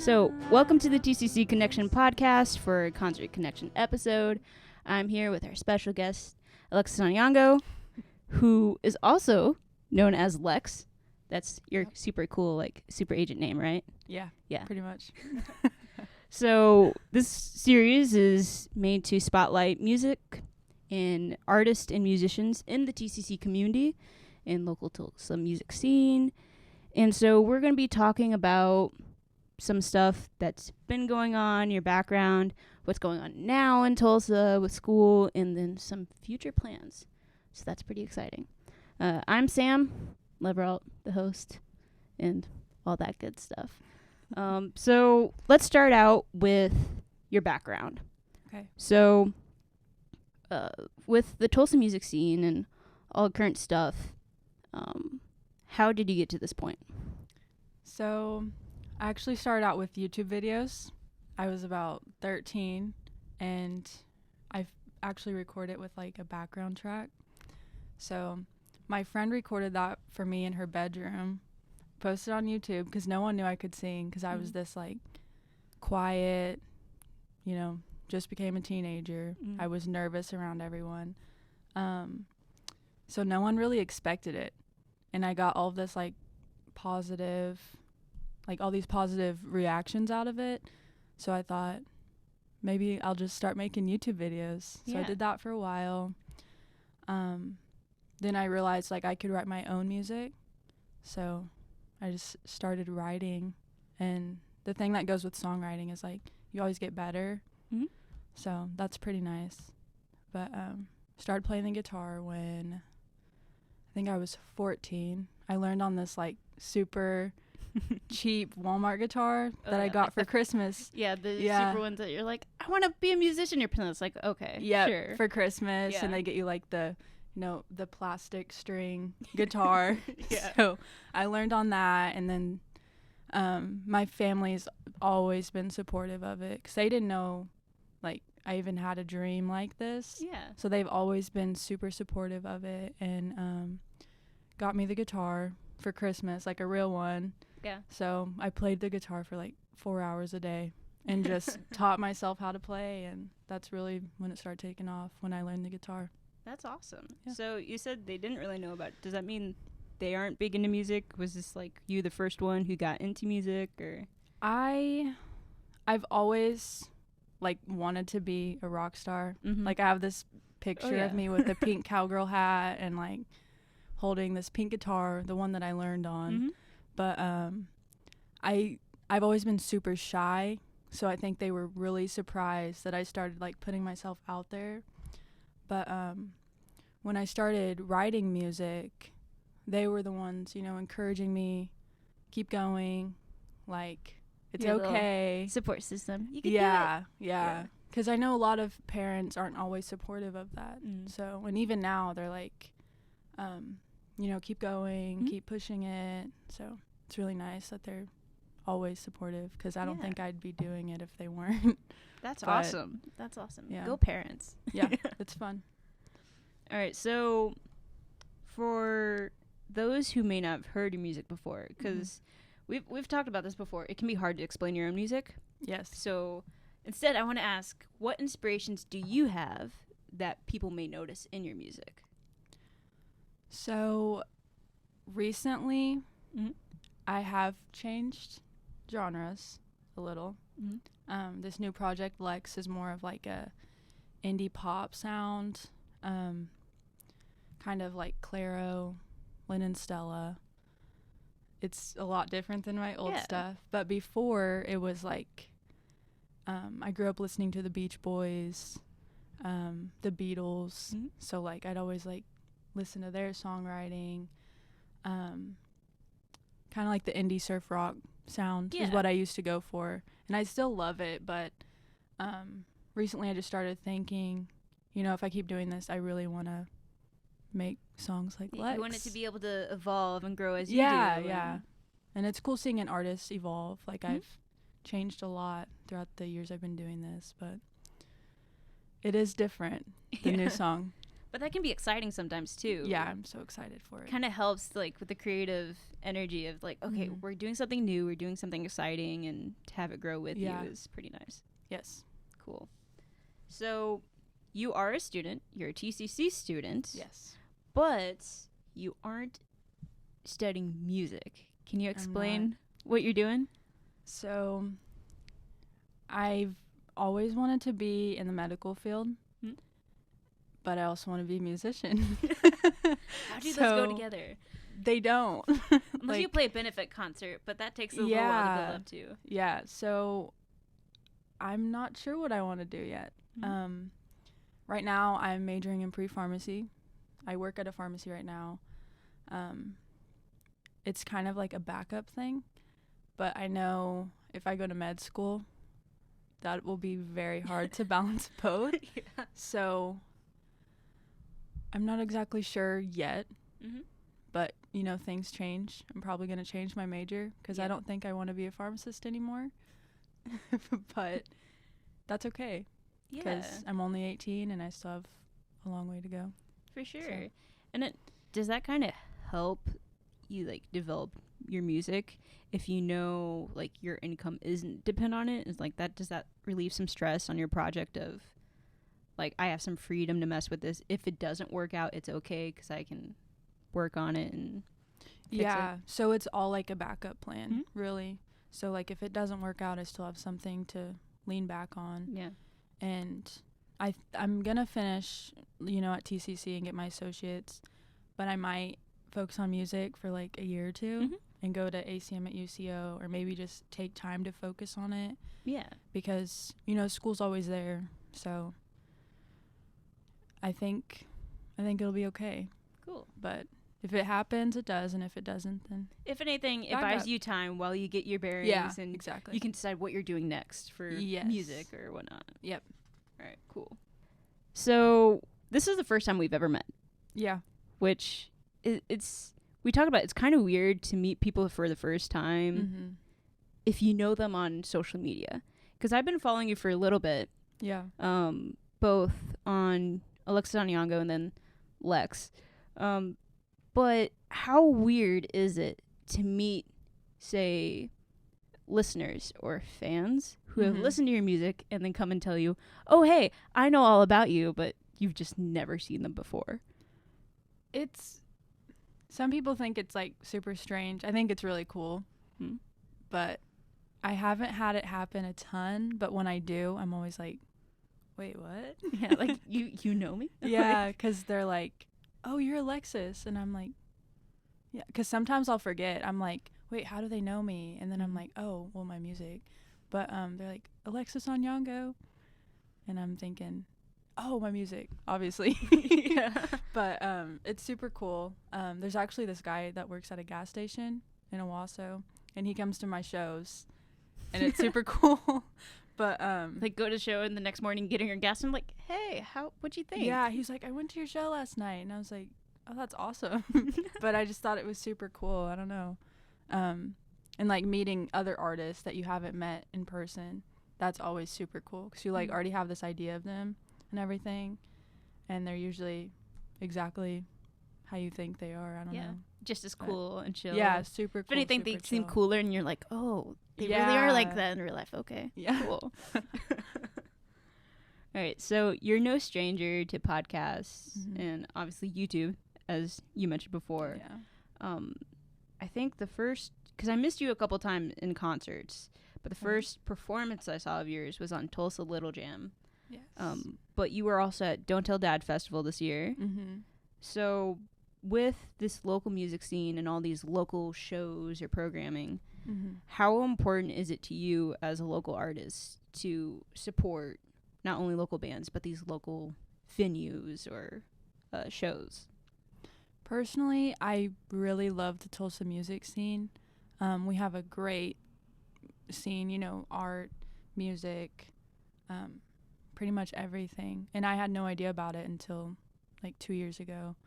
So, welcome to the TCC Connection podcast for a Concert Connection episode. I'm here with our special guest, Alexis Onyango, who is also known as LEX. That's your super cool, super agent name, right? Yeah, pretty much. So, this series is made to spotlight music and artists and musicians in the TCC community and local Tulsa music scene. And so, we're going to be talking about some stuff that's been going on, your background, what's going on now in Tulsa with school, and then some future plans. So that's pretty exciting. I'm Sam Levrault, the host, and all that good stuff. So let's start out with your background. Okay. So with the Tulsa music scene and all current stuff, how did you get to this point? So I actually started out with YouTube videos. I was about 13, and I've actually recorded with a background track. So my friend recorded that for me in her bedroom, posted on YouTube because no one knew I could sing because I was this quiet, just became a teenager. I was nervous around everyone. So no one really expected it. And I got all of this positive, all these positive reactions out of it. So I thought maybe I'll just start making YouTube videos. So I did that for a while. Then I realized I could write my own music. So I just started writing. And the thing that goes with songwriting is you always get better. Mm-hmm. So that's pretty nice. But started playing the guitar when I think I was 14. I learned on this super cheap Walmart guitar that I got for Christmas. Yeah, the super ones that you're I want to be a musician. You're playing this okay, sure. For Christmas, and they get you the plastic string guitar. So I learned on that, and then my family's always been supportive of it because they didn't know I even had a dream like this. Yeah. So they've always been super supportive of it, and got me the guitar for Christmas, a real one. Yeah. So I played the guitar for 4 hours a day and just taught myself how to play, and that's really when it started taking off, when I learned the guitar. That's awesome. Yeah. So you said they didn't really know about it. Does that mean they aren't big into music? Was this you the first one who got into music, or? I've always wanted to be a rock star. Mm-hmm. I have this picture of me with a pink cowgirl hat and holding this pink guitar, the one that I learned on. Mm-hmm. But I've always been super shy, so I think they were really surprised that I started putting myself out there. But when I started writing music, they were the ones, encouraging me, keep going, it's your okay. Support system. You can do it. Yeah. Because I know a lot of parents aren't always supportive of that. So, and even now they're keep going, keep pushing it. So it's really nice that they're always supportive because I don't think I'd be doing it if they weren't. That's awesome. That's awesome. Yeah. Go parents. Yeah, it's fun. All right. So for those who may not have heard your music before, because we've talked about this before, it can be hard to explain your own music. Yes. So instead, I want to ask, what inspirations do you have that people may notice in your music? So recently, I have changed genres a little. This new project, LEX, is more of a indie pop sound, kind of like Clairo, Lynn and Stella. It's a lot different than my old stuff. But before, it was I grew up listening to the Beach Boys, the Beatles. So I'd always listen to their songwriting. Kind of the indie surf rock sound is what I used to go for. And I still love it, but recently I just started thinking, if I keep doing this, I really want to make songs like LEX. You want it to be able to evolve and grow as you do. Yeah. And it's cool seeing an artist evolve. I've changed a lot throughout the years I've been doing this, but it is different, the new song. But that can be exciting sometimes too. Yeah, I'm so excited for it. Kind of helps like with the creative energy of like, okay, we're doing something new, we're doing something exciting, and to have it grow with you is pretty nice. Yes. Cool. So you are a student, you're a TCC student. Yes. But you aren't studying music. Can you explain what you're doing? So I've always wanted to be in the medical field, but I also want to be a musician. How do those go together? They don't. Unless you play a benefit concert, but that takes a little while to build up to. Yeah, so I'm not sure what I want to do yet. Right now, I'm majoring in pre-pharmacy. I work at a pharmacy right now. It's kind of like a backup thing, but I know if I go to med school, that will be very hard to balance both. Yeah. So I'm not exactly sure yet, but, you know, things change. I'm probably going to change my major because I don't think I want to be a pharmacist anymore, but that's okay because I'm only 18 and I still have a long way to go. For sure. So. And does that kind of help you like develop your music if you know like your income isn't depend on it? Is like that, does that relieve some stress on your project of like, I have some freedom to mess with this. If it doesn't work out, it's okay because I can work on it and fix it. So it's all like a backup plan, really. So like if it doesn't work out, I still have something to lean back on. Yeah. And I'm gonna finish, you know, at TCC and get my associates, but I might focus on music for like a year or two and go to ACM at UCO, or maybe just take time to focus on it. Yeah. Because, you know, school's always there. So I think it'll be okay. Cool. But if it happens, it does, and if it doesn't, then if anything, it buys you time while you get your bearings, and exactly. You can decide what you're doing next for music or whatnot. Yep. All right, cool. So this is the first time we've ever met. Yeah. Which we talk about, it's kind of weird to meet people for the first time if you know them on social media. Because I've been following you for a little bit. Yeah. Both on Alexis Onyango and then LEX. But how weird is it to meet, say, listeners or fans who have listened to your music and then come and tell you, oh, hey, I know all about you, but you've just never seen them before? Some people think it's like super strange. I think it's really cool, but I haven't had it happen a ton. But when I do, I'm always like, wait, what? Yeah, like you know me? Yeah, because they're like, oh, you're Alexis, and I'm like, yeah, because sometimes I'll forget. I'm like, wait, how do they know me? And then I'm like, oh, well, my music. But they're like, Alexis Onyango, and I'm thinking, oh, my music, obviously. Yeah. But it's super cool. There's actually this guy that works at a gas station in Owasso, and he comes to my shows, and it's super cool. But like go to show and the next morning getting your gas, and I'm like, hey, what'd you think? Yeah, he's like, I went to your show last night, and I was like, oh, that's awesome. But I just thought it was super cool. I don't know. And like meeting other artists that you haven't met in person, that's always super cool because you like already have this idea of them and everything, and they're usually exactly how you think they are. I don't know. Just as cool and chill. Yeah, super cool. If anything, they seem cooler, and you're like, oh, they really are like that in real life. Okay. Yeah. Cool. All right. So you're no stranger to podcasts and obviously YouTube, as you mentioned before. Yeah. I think the first, because I missed you a couple times in concerts, but the first performance I saw of yours was on Tulsa Little Jam. Yes. But you were also at Don't Tell Dad Festival this year. So with this local music scene and all these local shows or programming, how important is it to you as a local artist to support not only local bands, but these local venues or shows? Personally, I really love the Tulsa music scene. We have a great scene, you know, art, music, pretty much everything. And I had no idea about it until like 2 years ago.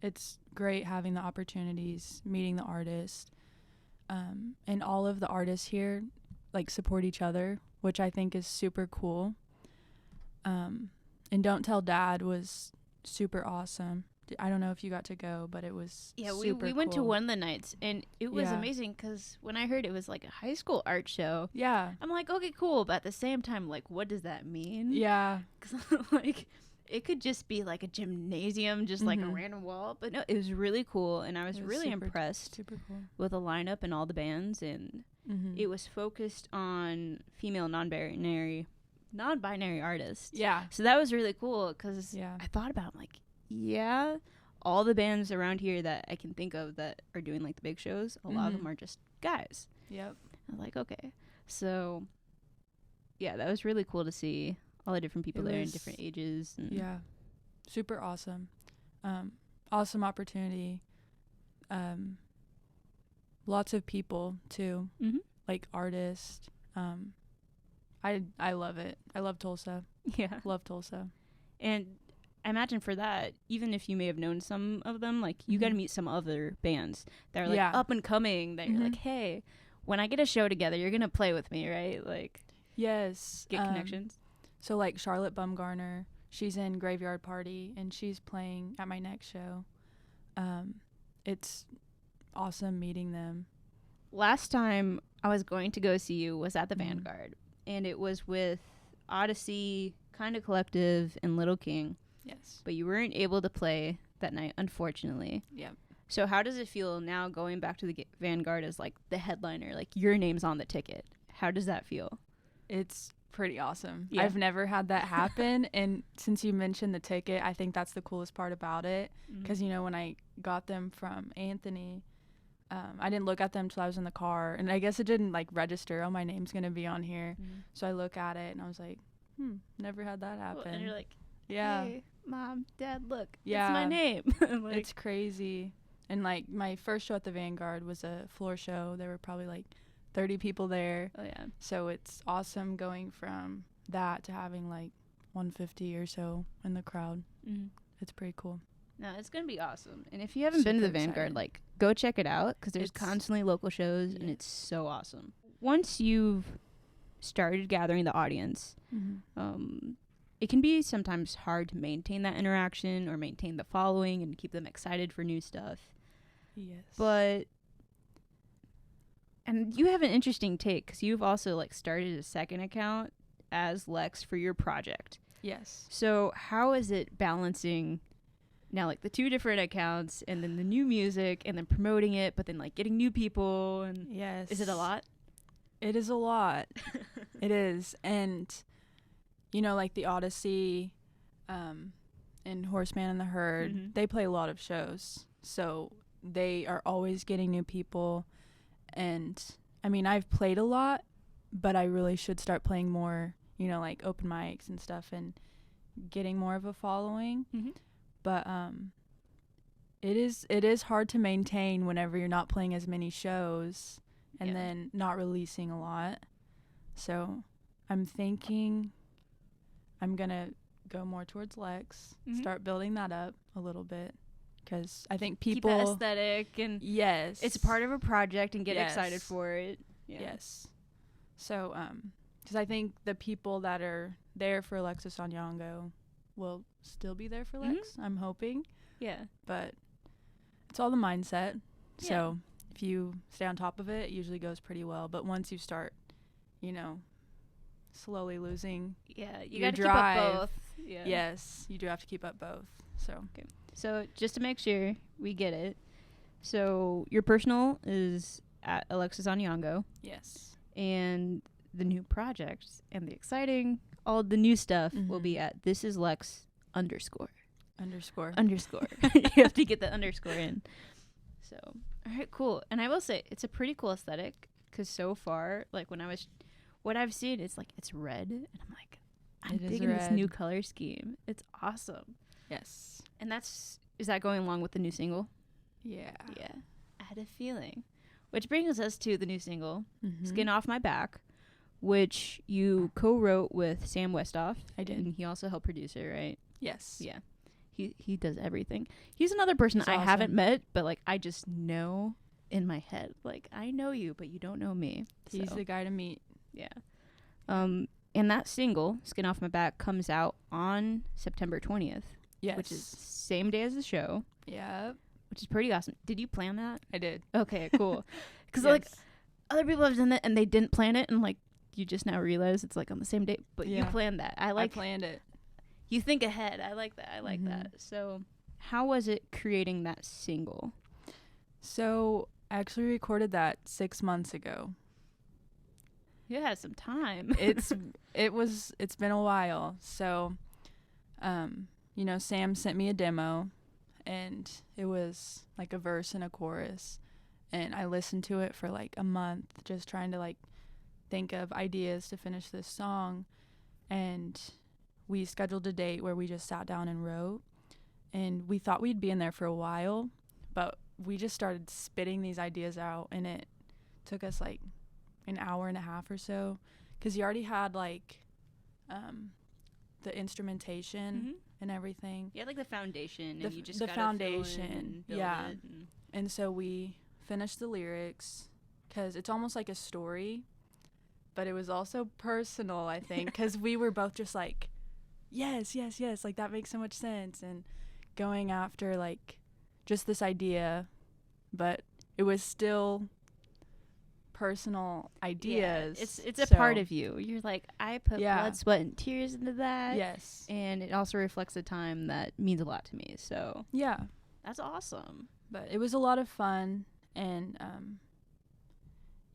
It's great having the opportunities, meeting the artists, and all of the artists here like support each other, which I think is super cool. And And Don't Tell Dad was super awesome. I don't know if you got to go, but it was super we went to cool. one of the nights, and it was amazing because when I heard it was like a high school art show, I'm like, okay, cool, but at the same time, like, what does that mean? Because like it could just be like a gymnasium, just like a random wall, but no, it was really cool, and I was really impressed with the lineup and all the bands, and it was focused on female non-binary artists. So that was really cool because I thought about it, I'm like, all the bands around here that I can think of that are doing like the big shows, a lot of them are just guys. I was like, okay. So that was really cool to see all the different people there in different ages. And super awesome. Awesome opportunity. Lots of people too, like artists. I love it. I love Tulsa. Love Tulsa. And I imagine for that, even if you may have known some of them, like you got to meet some other bands that are like up and coming, that you're like, hey, when I get a show together, you're going to play with me, right? Like, get connections. So like Charlotte Bumgarner, she's in Graveyard Party, and she's playing at my next show. It's awesome meeting them. Last time I was going to go see you was at the Vanguard, and it was with Odyssey, Kinda Collective, and Little King. But you weren't able to play that night, unfortunately. So how does it feel now going back to the Vanguard as like the headliner, like your name's on the ticket? How does that feel? It's pretty awesome. I've never had that happen. And since you mentioned the ticket, I think that's the coolest part about it. Because, you know, when I got them from Anthony, I didn't look at them till I was in the car. And I guess it didn't like register, oh, my name's going to be on here. So I look at it and I was like, never had that happen. Well, and you're like, hey, Mom, Dad, look, it's my name. Like, it's crazy. And like my first show at the Vanguard was a floor show. There were probably like 30 people there. So it's awesome going from that to having like 150 or so in the crowd. It's pretty cool. No, it's gonna be awesome. And if you haven't been to the Vanguard, like, go check it out, because there's constantly local shows, and it's so awesome. Once you've started gathering the audience, it can be sometimes hard to maintain that interaction or maintain the following and keep them excited for new stuff. But and you have an interesting take, because you've also like started a second account as LEX for your project. So how is it balancing now, like the two different accounts, and then the new music, and then promoting it, but then like getting new people? And is it a lot? It is a lot. It is. And you know, like the Odyssey and Horseman and the Herd, they play a lot of shows, so they are always getting new people. And I mean, I've played a lot, but I really should start playing more, you know, like open mics and stuff, and getting more of a following. But it is hard to maintain whenever you're not playing as many shows and then not releasing a lot. So I'm thinking I'm gonna go more towards LEX, start building that up a little bit, because I think people keep it aesthetic, and it's part of a project, and get excited for it. So because I think the people that are there for Alexis Onyango will still be there for LEX. I'm hoping. But it's all the mindset. So if you stay on top of it, it usually goes pretty well. But once you start, you know, slowly losing you got to keep up both. You do have to keep up both. So just to make sure we get it, so your personal is at Alexis Onyango, and the new project and the exciting, all the new stuff will be at This Is Lex _. You have to get the underscore in. So all right, cool. And I will say it's a pretty cool aesthetic, because so far, like what I've seen, it's like it's red, and I'm like, I'm digging this new color scheme. It's awesome. And is that going along with the new single? I had a feeling. Which brings us to the new single, Skin Off My Back, which you co-wrote with Sam Westoff. I did. And he also helped produce it, right? Yes. Yeah. He does everything. He's another person I haven't met, but like I just know in my head. Like, I know you, but you don't know me. He's the guy to meet. And that single, Skin Off My Back, comes out on September 20th. Yes. Which is same day as the show. Yep. Which is pretty awesome. Did you plan that? I did. Okay, cool. Because, Yes. like, other people have done that and they didn't plan it. And, like, you just now realize it's, like, on the same date. But you planned that. I planned it. You think ahead. I like that. I like that. So, how was it creating that single? So, I actually recorded that 6 months ago. You had some time. It's been a while. So, you know, Sam sent me a demo, and it was like a verse and a chorus, and I listened to it for like a month, just trying to like think of ideas to finish this song. And we scheduled a date where we just sat down and wrote, and we thought we'd be in there for a while, but we just started spitting these ideas out, and it took us like an hour and a half or so, because you already had like the instrumentation and everything. Yeah, like the foundation, and you just the gotta foundation, fill in and build yeah. it And so we finished the lyrics, because it's almost like a story, but it was also personal, I think, because we were both just like, yes, like that makes so much sense, and going after like just this idea, but it was still personal ideas. Yeah, it's a part of you. You're like, I put blood, sweat, and tears into that. Yes. And it also reflects a time that means a lot to me. So yeah, that's awesome. But it was a lot of fun, and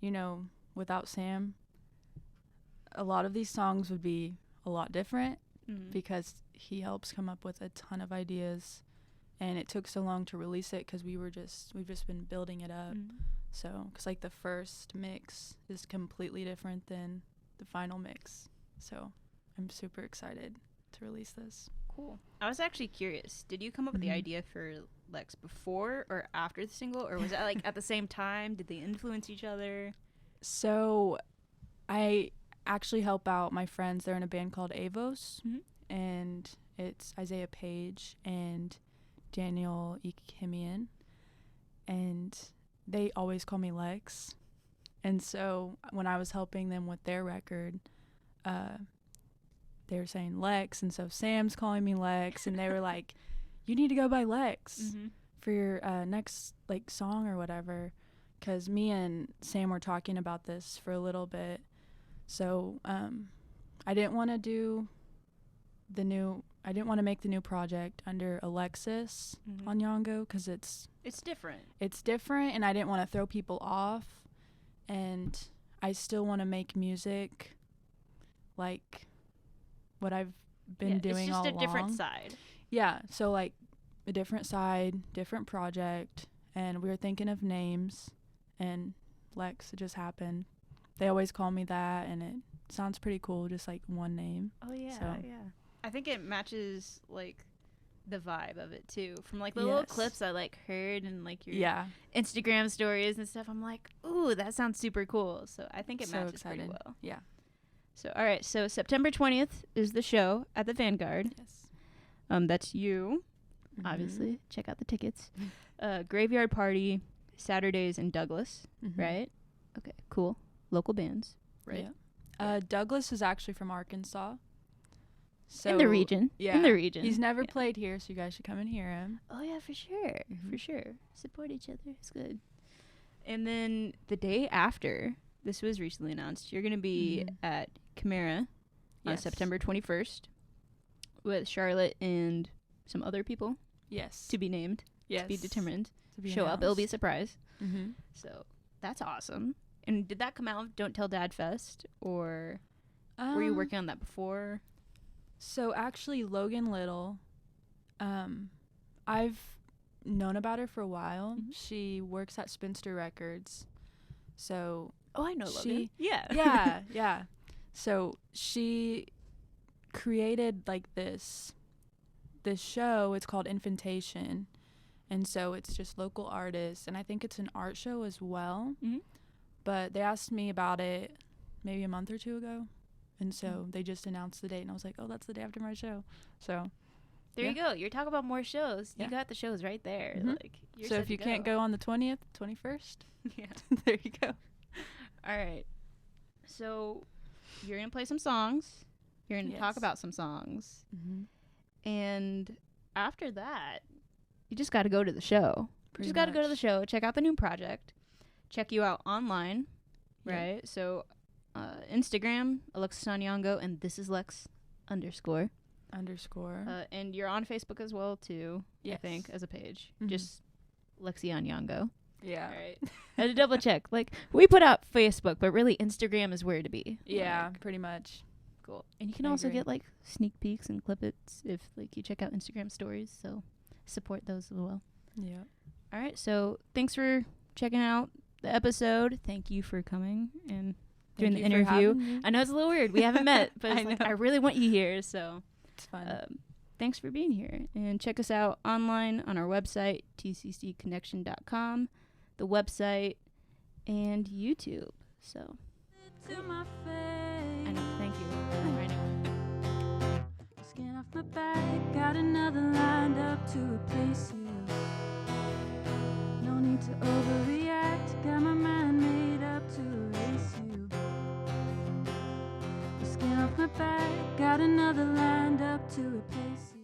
you know, without Sam, a lot of these songs would be a lot different, because he helps come up with a ton of ideas, and it took so long to release it because we've just been building it up. So, because like the first mix is completely different than the final mix. So, I'm super excited to release this. Cool. I was actually curious. Did you come up with the idea for LEX before or after the single, or was that like at the same time? Did they influence each other? So, I actually help out my friends. They're in a band called Avos, and it's Isaiah Page and Daniel Ikimian, and they always call me Lex. And so when I was helping them with their record, they were saying Lex, and so Sam's calling me Lex, and they were like, you need to go by Lex for your next like song or whatever, because me and Sam were talking about this for a little bit. So I didn't want to make the new project under Alexis Onyango, because it's different. It's different, and I didn't want to throw people off, and I still want to make music like what I've been doing all along. It's just a different side. Yeah, so like a different side, different project, and we were thinking of names, and Lex, it just happened. They always call me that, and it sounds pretty cool, just like one name. Oh yeah, so. yeah. I think it matches like the vibe of it too. From like the little clips I like heard and like your Instagram stories and stuff, I'm like, ooh, that sounds super cool. So I think it matches pretty well. Yeah. So all right, so September 20th is the show at the Vanguard. Yes. That's you. Obviously. Check out the tickets. Graveyard Party, Saturdays in Douglas, right? Okay, cool. Local bands, right? Yeah. Douglas is actually from Arkansas. So in the region. Yeah. In the region. He's never played here, so you guys should come and hear him. Oh, yeah, for sure. For sure. Support each other. It's good. And then the day after, this was recently announced, you're going to be at Chimera on September 21st with Charlotte and some other people. Yes. To be named. Yes. To be determined. To be Show announced. up. It'll be a surprise. So that's awesome. And did that come out of Don't Tell Dad Fest, or were you working on that before? So actually, Logan Little, I've known about her for a while. She works at Spinster Records. So I know Logan. Yeah. So she created like this show. It's called Infantation, and so it's just local artists, and I think it's an art show as well. But they asked me about it maybe a month or two ago. And so they just announced the date, and I was like, oh, that's the day after my show. So there you go. You're talking about more shows. You got the shows right there. Like, so if you can't go on the 20th, 21st, there you go. All right. So you're going to play some songs. You're going to talk Yes. about some songs. Mm-hmm. And after that, you just got to go to the show. You just got to go to the much. show, check out the new project, check you out online, Yeah. right? So Instagram, Alexis Onyango, and this is Lex _. And you're on Facebook as well, too, I Yes. think, as a page. Mhm. Just Lexi Onyango. Yeah. All right. I had to double check. Like, we put out Facebook, but really Instagram is where to be. Yeah, Like, pretty much. cool. And you can I also agree. get, like, sneak peeks and clippets if, like, you check out Instagram stories. So support those as well. Yeah. All right. So thanks for checking out the episode. Thank you for coming and doing the interview. I know it's a little weird. We haven't met, but it's like, I really want you here. So It's fun. thanks for being here. And check us out online on our website, tccconnection.com, the website, and YouTube. So, I know. Thank you. Right now. Skin off my back, got another lined up to replace you. No need to overreact, got my mind made up to erase you. Skin off my back, got another lined up to replace you.